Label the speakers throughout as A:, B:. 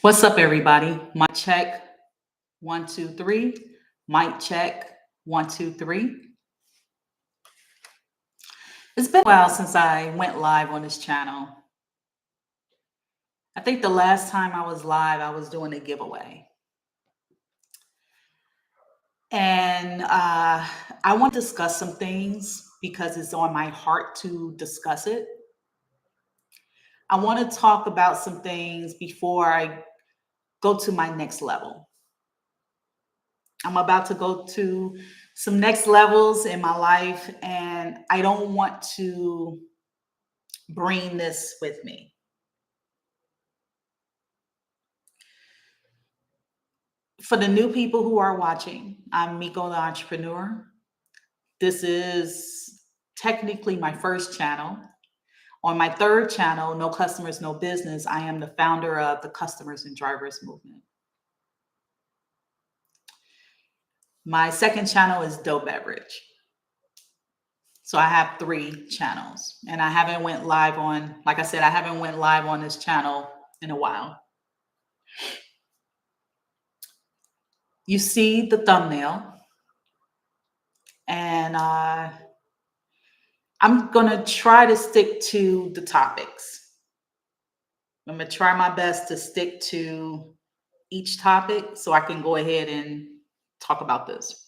A: What's up, everybody? Mic check, one, two, three. Mic check, one, two, three. It's been a while since I went live on this channel. I think the last time I was live, I was doing a giveaway. And I want to discuss some things because it's on my heart to discuss it. I want to talk about some things before I go to my next level. I'm about to go to some next levels in my life, and I don't want to bring this with me. For the new people who are watching, I'm Mico the entrepreneur. This is technically my first channel. On my third channel, No Customers, No Business, I am the founder of the Customers and Drivers Movement. My second channel is Dope Beverage. So I have three channels, and I haven't went live on, like I said, I haven't went live on this channel in a while. You see the thumbnail, and I'm going to try to stick to the topics. I'm going to try my best to stick to each topic so I can go ahead and talk about this.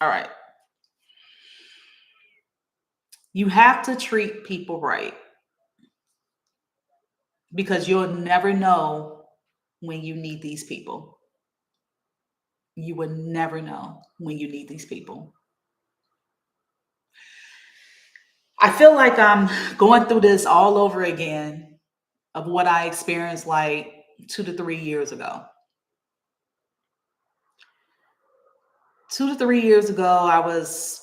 A: All right. You have to treat people right because you'll never know when you need these people. You will never know when you need these people. I feel like I'm going through this all over again of what I experienced like 2 to 3 years ago. 2 to 3 years ago, I was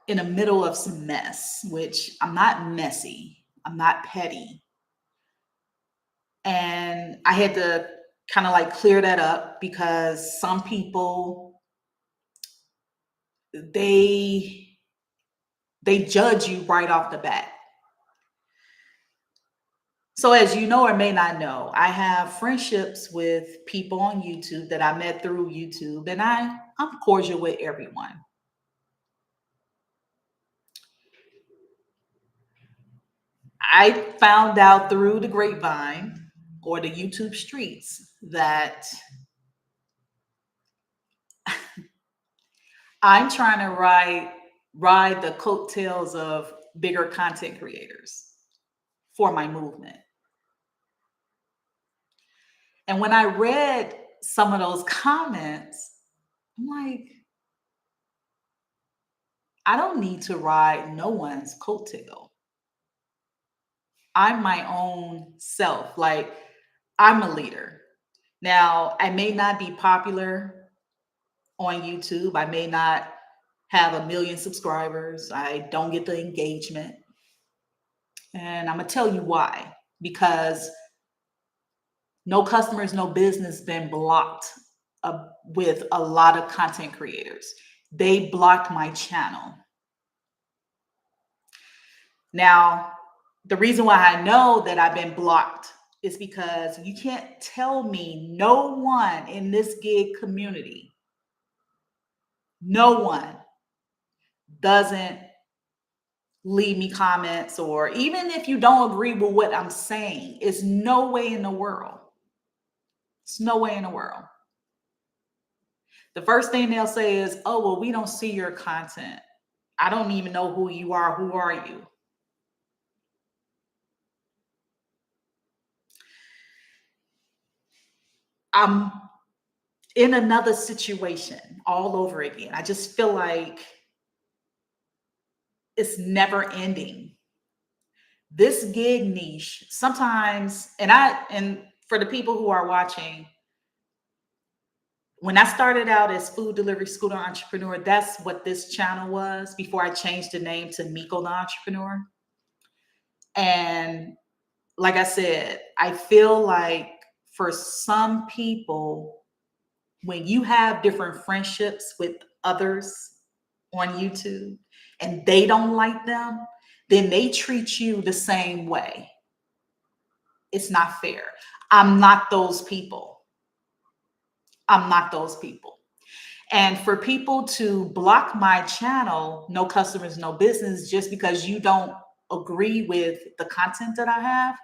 A: in the middle of some mess, which I'm not messy, I'm not petty. And I had to kind of like clear that up because some people they judge you right off the bat. So as you know or may not know, I have friendships with people on YouTube that I met through YouTube, and I'm cordial with everyone. I found out through the grapevine or the YouTube streets that I'm trying to ride the coattails of bigger content creators for my movement. And when I read some of those comments, I'm like, I don't need to ride no one's coattail. I'm my own self. Like, I'm a leader. Now, I may not be popular on YouTube. I may not have a million subscribers. I don't get the engagement. And I'm going to tell you why. Because No Customers, No Business been blocked with a lot of content creators. They blocked my channel. Now, the reason why I know that I've been blocked is because you can't tell me no one in this gig community, no one doesn't leave me comments, or even if you don't agree with what I'm saying, it's no way in the world. It's no way in the world. The first thing they'll say is, oh, well, we don't see your content. I don't even know who you are. Who are you? I'm in another situation all over again. I just feel like it's never ending. This gig niche sometimes, and for the people who are watching, when I started out as food delivery scooter entrepreneur, that's what this channel was before I changed the name to Mico the entrepreneur. And like I said, I feel like for some people, when you have different friendships with others on YouTube and they don't like them, then they treat you the same way. It's not fair. I'm not those people. I'm not those people. And for people to block my channel, no customers, no business, just because you don't agree with the content that I have,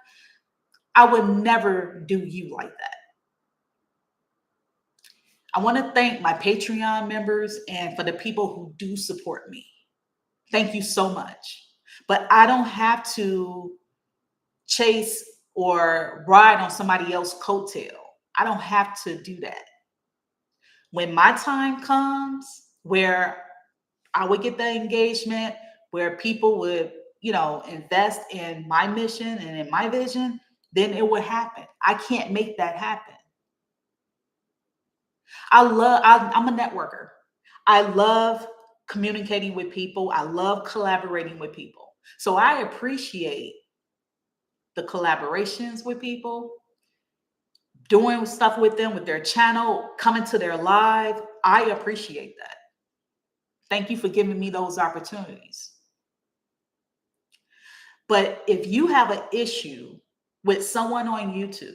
A: I would never do you like that. I want to thank my Patreon members and for the people who do support me. Thank you so much. But I don't have to chase or ride on somebody else's coattail. I don't have to do that. When my time comes where I would get the engagement, where people would, invest in my mission and in my vision, then it would happen. I can't make that happen. I'm a networker. I love communicating with people. I love collaborating with people. So I appreciate the collaborations with people, doing stuff with them, with their channel, coming to their live. I appreciate that. Thank you for giving me those opportunities. But if you have an issue with someone on YouTube,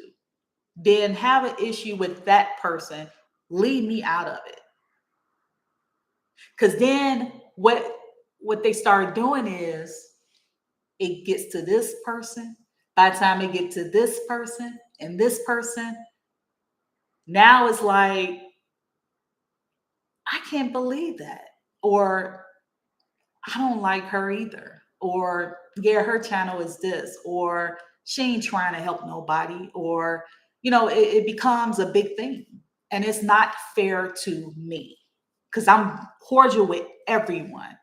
A: then have an issue with that person. Leave me out of it. Because then what they start doing is it gets to this person. By the time it get to this person and this person, now it's like, I can't believe that. Or I don't like her either. Or yeah, her channel is this. Or she ain't trying to help nobody. Or, it becomes a big thing. And it's not fair to me because I'm cordial with everyone.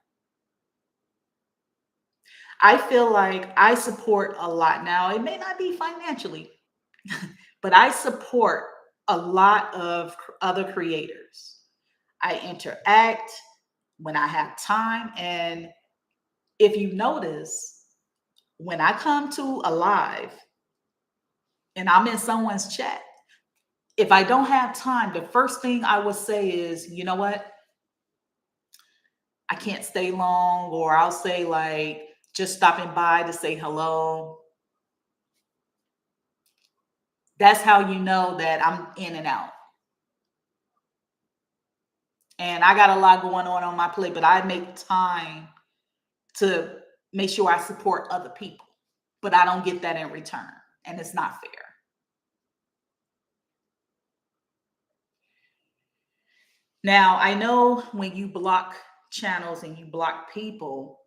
A: I feel like I support a lot now. It may not be financially, but I support a lot of other creators. I interact when I have time. And if you notice, when I come to a live and I'm in someone's chat, if I don't have time, the first thing I would say is, you know what? I can't stay long, or I'll say like just stopping by to say hello. That's how you know that I'm in and out. And I got a lot going on my plate, but I make time to make sure I support other people. But I don't get that in return, and it's not fair. Now, I know when you block channels and you block people,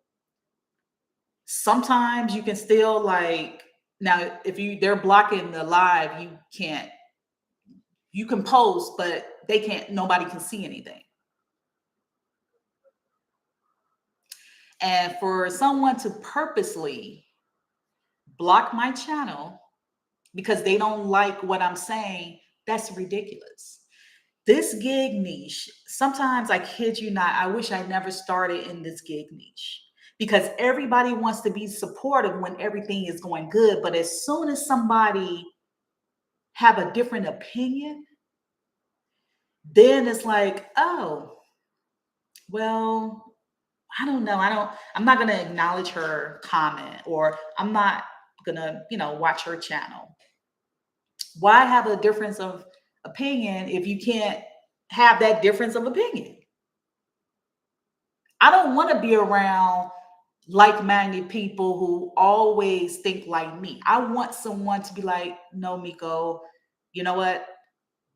A: sometimes you can still like, now if they're blocking the live, you can post, but nobody can see anything. And for someone to purposely block my channel because they don't like what I'm saying, that's ridiculous. This gig niche, sometimes I kid you not, I wish I never started in this gig niche because everybody wants to be supportive when everything is going good. But as soon as somebody have a different opinion, then it's like, oh, well, I don't know. I'm not going to acknowledge her comment, or I'm not going to, watch her channel. Why have a difference of opinion if you can't have that difference of opinion? I don't want to be around like-minded people who always think like me. I want someone to be like, no, Mico, you know what?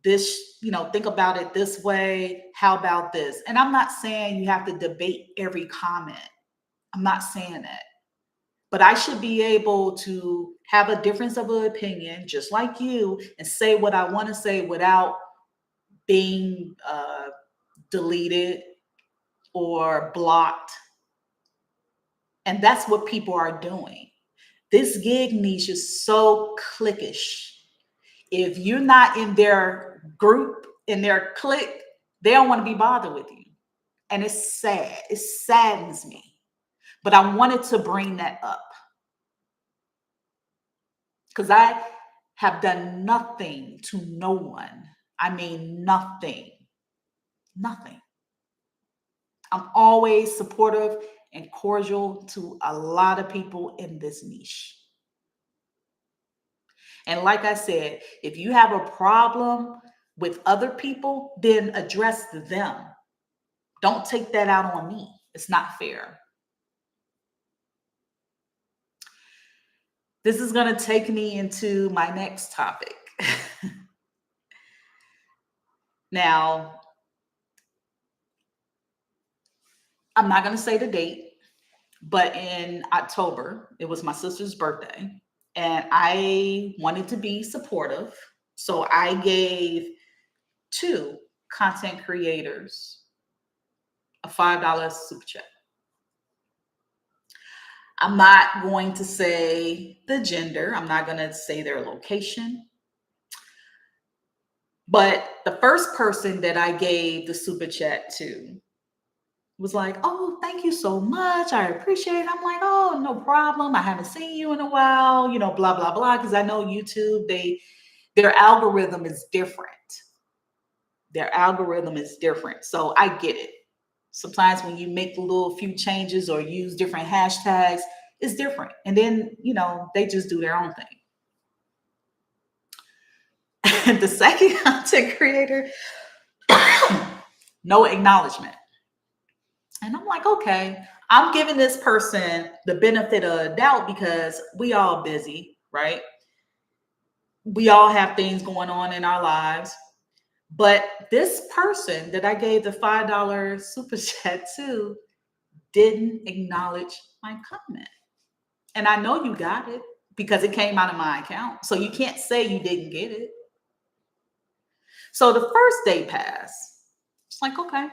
A: This, think about it this way. How about this? And I'm not saying you have to debate every comment. I'm not saying that. But I should be able to have a difference of an opinion, just like you, and say what I want to say without being deleted or blocked. And that's what people are doing. This gig niche is so cliquish. If you're not in their group, in their clique, they don't want to be bothered with you. And it's sad. It saddens me. But I wanted to bring that up because I have done nothing to no one. I mean, nothing. Nothing. I'm always supportive and cordial to a lot of people in this niche. And like I said, if you have a problem with other people, then address them. Don't take that out on me. It's not fair. This is going to take me into my next topic. Now, I'm not going to say the date, but in October, it was my sister's birthday, and I wanted to be supportive. So I gave two content creators a $5 super chat. I'm not going to say the gender, I'm not going to say their location. But the first person that I gave the super chat to was like, "Oh, thank you so much. I appreciate it." I'm like, "Oh, no problem. I haven't seen you in a while, blah, blah, blah." Because I know YouTube, their algorithm is different. Their algorithm is different. So I get it. Sometimes when you make a little few changes or use different hashtags, it's different. And then, they just do their own thing. And the second content creator, no acknowledgement. And I'm like, okay, I'm giving this person the benefit of the doubt because we all busy, right? We all have things going on in our lives. But this person that I gave the $5 super chat to didn't acknowledge my comment. And I know you got it because it came out of my account. So you can't say you didn't get it. So the first day passed. It's like, okay,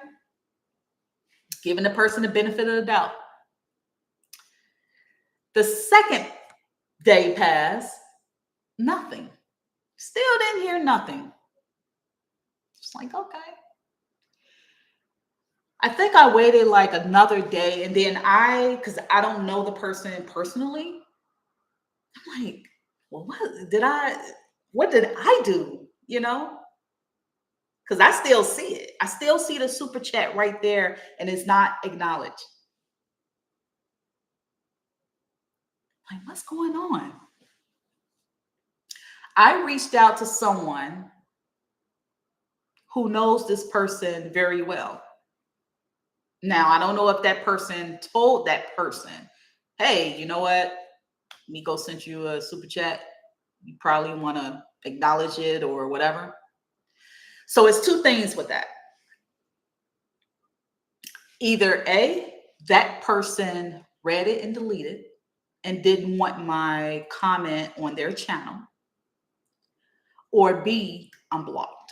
A: giving the person the benefit of the doubt. The second day passed, nothing. Still didn't hear nothing. It's like, okay. I think I waited like another day, and then because I don't know the person personally, I'm like, well, what did I do? Because I still see it. I still see the super chat right there, and it's not acknowledged. Like, what's going on? I reached out to someone who knows this person very well. Now, I don't know if that person told that person, hey, you know what? Mico sent you a super chat. You probably want to acknowledge it or whatever. So it's two things with that. Either A, that person read it and deleted and didn't want my comment on their channel, or B, I'm blocked.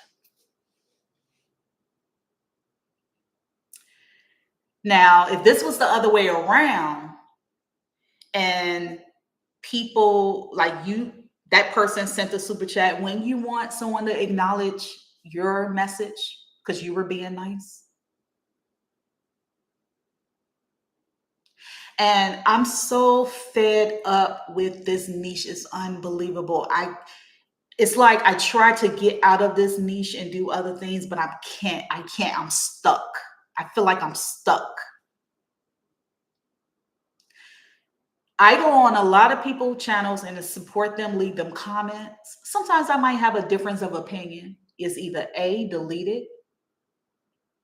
A: Now, if this was the other way around and people like you, that person sent a super chat when you want someone to acknowledge your message because you were being nice. And I'm so fed up with this niche. It's unbelievable. It's like I try to get out of this niche and do other things, but I can't. I'm stuck. I feel like I'm stuck. I go on a lot of people's channels and to support them, leave them comments. Sometimes I might have a difference of opinion. It's either A, deleted,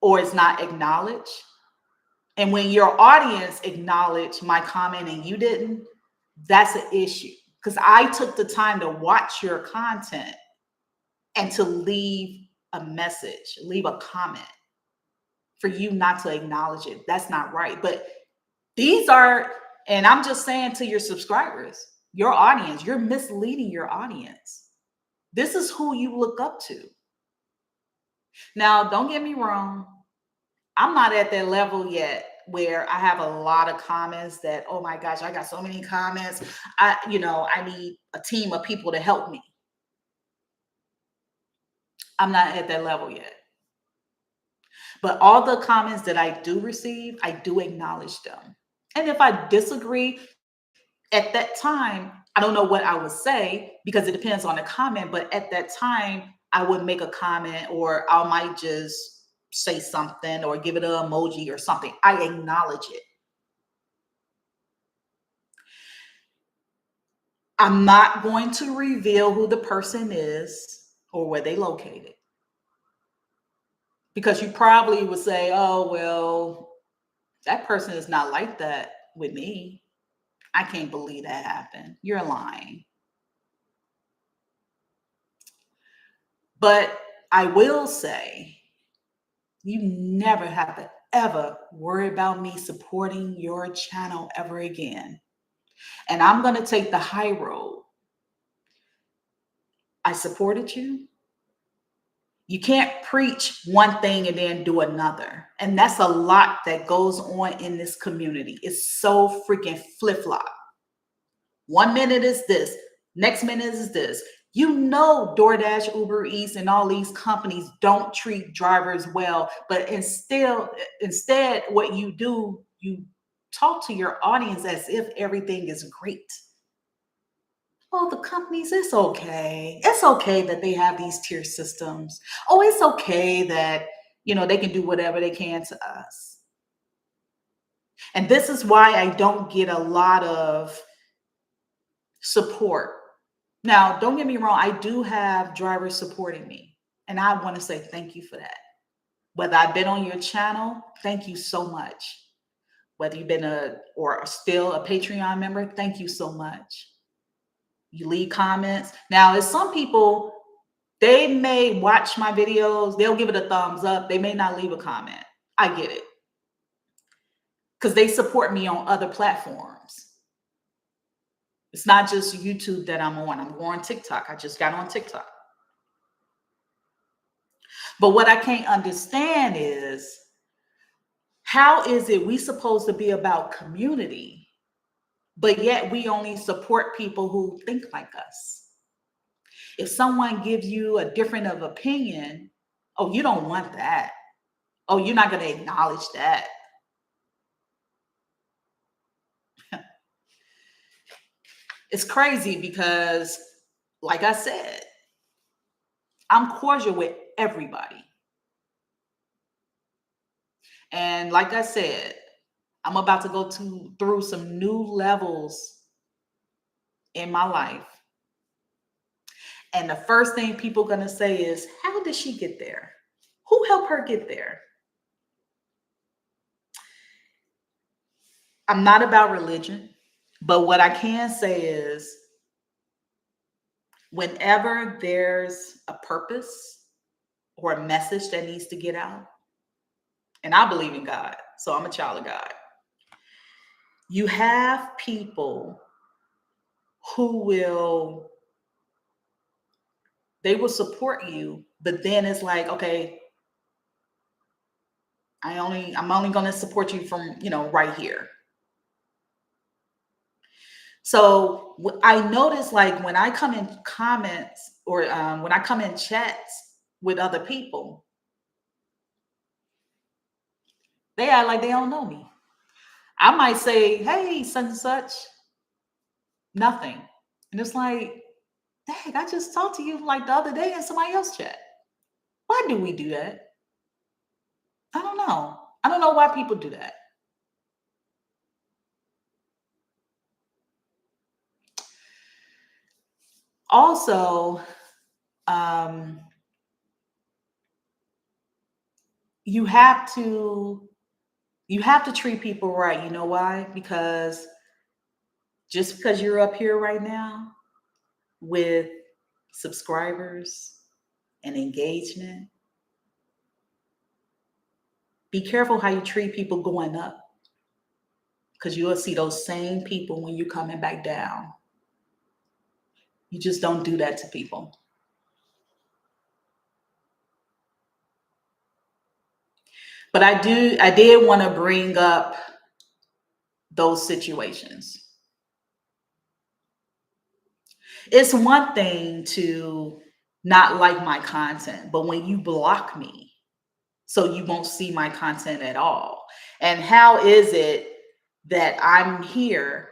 A: or it's not acknowledged. And when your audience acknowledged my comment and you didn't, that's an issue. Because I took the time to watch your content and to leave a message, leave a comment. For you not to acknowledge it, that's not right. But these are, and I'm just saying to your subscribers, your audience, you're misleading your audience. This is who you look up to. Now, don't get me wrong. I'm not at that level yet where I have a lot of comments that, oh my gosh, I got so many comments. I need a team of people to help me. I'm not at that level yet. But all the comments that I do receive, I do acknowledge them. And if I disagree at that time, I don't know what I would say because it depends on the comment. But at that time, I would make a comment or I might just say something or give it an emoji or something. I acknowledge it. I'm not going to reveal who the person is or where they located, because you probably would say, oh, well, that person is not like that with me. I can't believe that happened. You're lying. But I will say, you never have to ever worry about me supporting your channel ever again. And I'm going to take the high road. I supported you. You can't preach one thing and then do another. And that's a lot that goes on in this community. It's so freaking flip flop. 1 minute is this, next minute is this. You know, DoorDash, Uber Eats, and all these companies don't treat drivers well, but instead, what you do, you talk to your audience as if everything is great. Oh, the companies, it's okay. It's okay that they have these tier systems. Oh, it's okay that, they can do whatever they can to us. And this is why I don't get a lot of support. Now, don't get me wrong, I do have drivers supporting me, and I want to say thank you for that. Whether I've been on your channel, thank you so much. Whether you've been or still a Patreon member, thank you so much. You leave comments. Now, as some people, they may watch my videos, they'll give it a thumbs up, they may not leave a comment. I get it, because they support me on other platforms. It's not just YouTube that I'm on. I'm on TikTok. I just got on TikTok. But what I can't understand is, how is it we supposed to be about community, but yet we only support people who think like us? If someone gives you a different of opinion, oh, you don't want that. Oh, you're not going to acknowledge that. It's crazy because, like I said, I'm cordial with everybody. And like I said, I'm about to go through some new levels in my life. And the first thing people are going to say is, how did she get there? Who helped her get there? I'm not about religion, but what I can say is, whenever there's a purpose or a message that needs to get out, and I believe in God, so I'm a child of God, you have people who will support you, but then it's like, okay, I'm only going to support you from, right here. So I notice, like, when I come in comments or when I come in chats with other people, they act like they don't know me. I might say, hey, such and such, nothing. And it's like, dang, I just talked to you like the other day in somebody else's chat. Why do we do that? I don't know. I don't know why people do that. Also, you have to treat people right. You know why? Because just because you're up here right now with subscribers and engagement, be careful how you treat people going up, because you will see those same people when you're coming back down. You just don't do that to people. But I did want to bring up those situations. It's one thing to not like my content, but when you block me so you won't see my content at all. And how is it that I'm here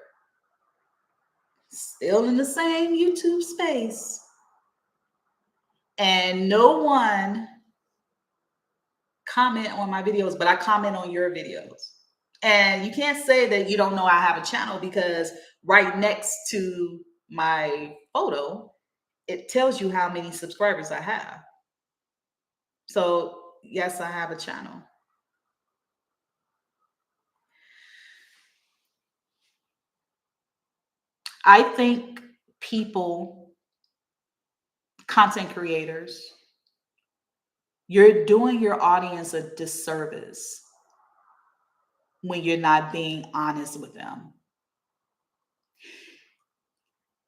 A: still in the same YouTube space and no one comment on my videos, but I comment on your videos? And you can't say that you don't know I have a channel, because right next to my photo, it tells you how many subscribers I have. So, yes, I have a channel. I think people, content creators, you're doing your audience a disservice when you're not being honest with them.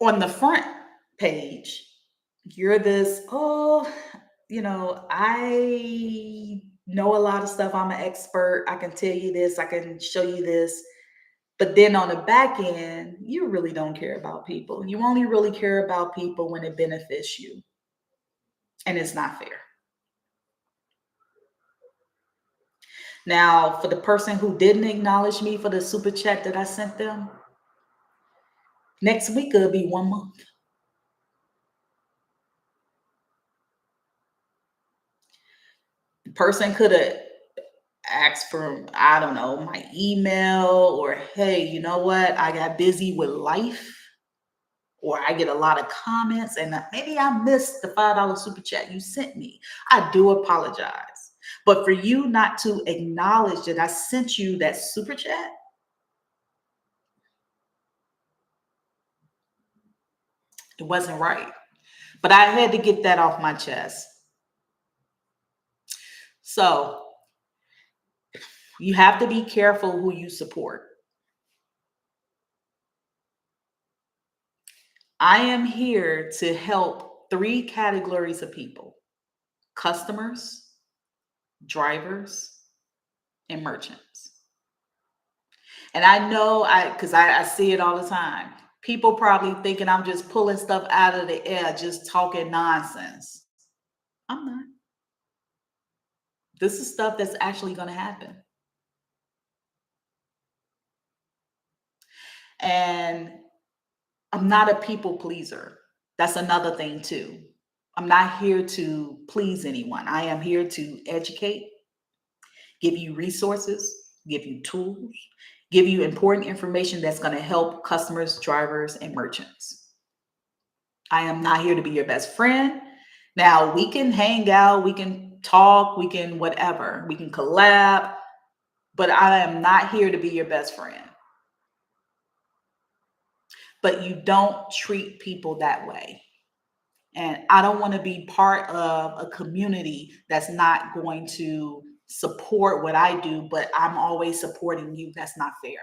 A: On the front page, you're this, oh, I know a lot of stuff. I'm an expert. I can tell you this, I can show you this. But then on the back end, you really don't care about people. You only really care about people when it benefits you. And it's not fair. Now, for the person who didn't acknowledge me for the super chat that I sent them, next week it'll be 1 month. The person could have asked for, I don't know, my email, or hey, you know what? I got busy with life, or I get a lot of comments and maybe I missed the $5 super chat you sent me. I do apologize. But for you not to acknowledge that I sent you that super chat, it wasn't right. But I had to get that off my chest. So you have to be careful who you support. I am here to help three categories of people: customers, drivers, and merchants. And I know because I see it all the time. People probably thinking I'm just pulling stuff out of the air, just talking nonsense. I'm not. This is stuff that's actually going to happen. And I'm not a people pleaser. That's another thing, too. I'm not here to please anyone. I am here to educate, give you resources, give you tools, give you important information that's going to help customers, drivers, and merchants. I am not here to be your best friend. Now, we can hang out, we can talk, we can whatever, we can collab, but I am not here to be your best friend. But you don't treat people that way. And I don't want to be part of a community that's not going to support what I do, but I'm always supporting you. That's not fair.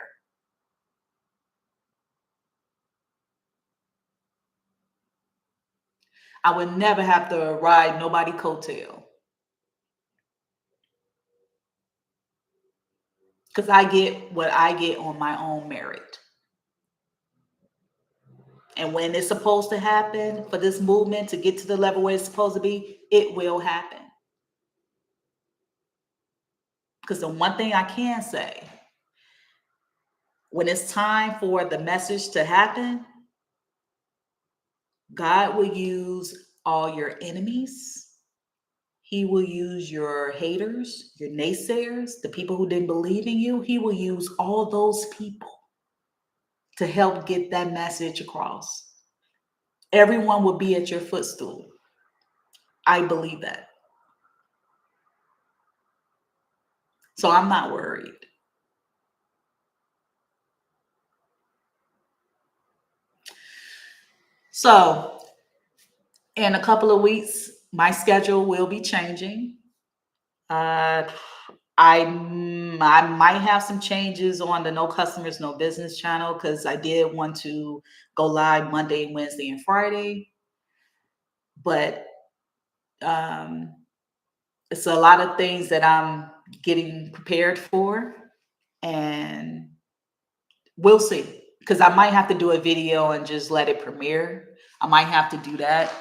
A: I would never have to ride nobody coattail because I get what I get on my own merit. And when it's supposed to happen for this movement to get to the level where it's supposed to be, it will happen. Because the one thing I can say, when it's time for the message to happen, God will use all your enemies. He will use your haters, your naysayers, the people who didn't believe in you. He will use all those people to help get that message across. Everyone will be at your footstool. I believe that. So I'm not worried. So in a couple of weeks, my schedule will be changing. Uh, I might have some changes on the No Customers, No Business channel because I did want to go live Monday, Wednesday, and Friday. But um, it's a lot of things that I'm getting prepared for, and we'll see. Because I might have to do a video and just let it premiere. I might have to do that.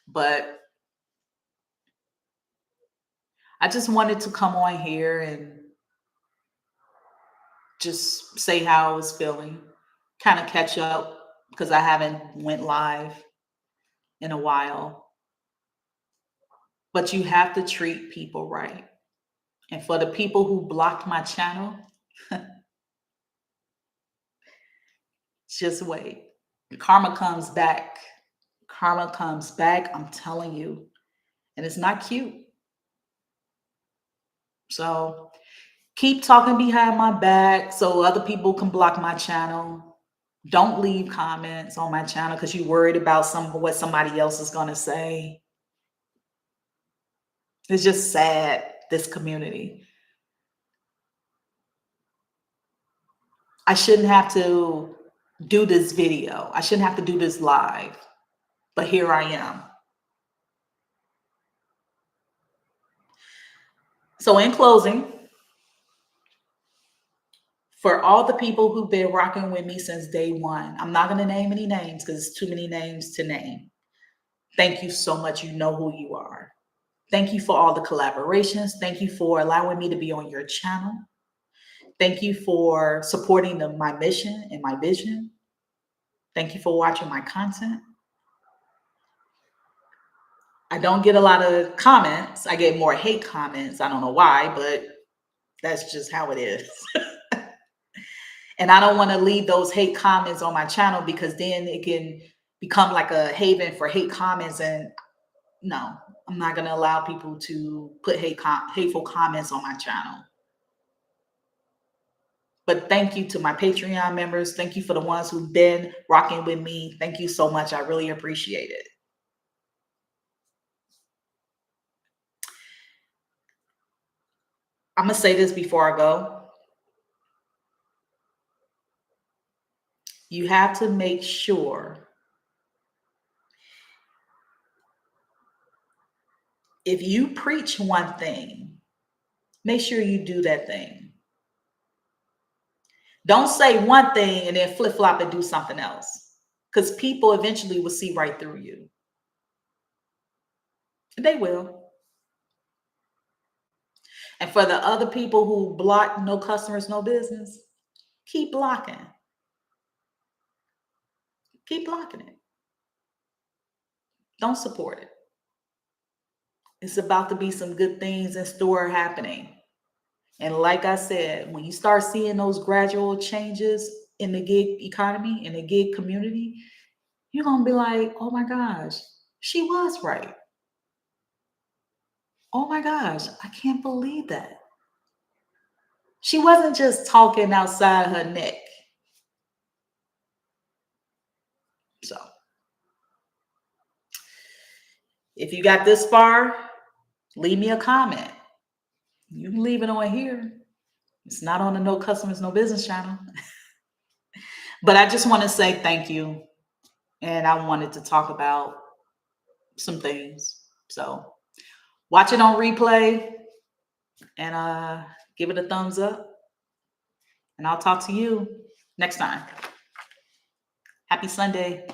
A: But I just wanted to come on here and just say how I was feeling, kind of catch up because I haven't went live in a while. But you have to treat people right. And for the people who blocked my channel, just wait. Karma comes back. Karma comes back. I'm telling you. And it's not cute. So keep talking behind my back so other people can block my channel. Don't leave comments on my channel because you're worried about what somebody else is going to say. It's just sad, this community. I shouldn't have to do this video. I shouldn't have to do this live. But here I am. So in closing, for all the people who've been rocking with me since day one, I'm not going to name any names because it's too many names to name. Thank you so much. You know who you are. Thank you for all the collaborations. Thank you for allowing me to be on your channel. Thank you for supporting my mission and my vision. Thank you for watching my content. I don't get a lot of comments. I get more hate comments. I don't know why, but that's just how it is. And I don't want to leave those hate comments on my channel because then it can become like a haven for hate comments. And no, I'm not going to allow people to put hateful comments on my channel. But thank you to my Patreon members. Thank you for the ones who've been rocking with me. Thank you so much. I really appreciate it. I'm going to say this before I go. You have to make sure if you preach one thing, make sure you do that thing. Don't say one thing and then flip-flop and do something else, because people eventually will see right through you. They will. And for the other people who block no customers, no business, keep blocking. Keep blocking it. Don't support it. It's about to be some good things in store happening. And like I said, when you start seeing those gradual changes in the gig economy, in the gig community, you're going to be like, oh my gosh, she was right. Oh my gosh, I can't believe that. She wasn't just talking outside her neck. So if you got this far, leave me a comment. You can leave it on here. It's not on the No Customers, No Business channel. But I just want to say thank you. And I wanted to talk about some things. So watch it on replay and give it a thumbs up. And I'll talk to you next time. Happy Sunday.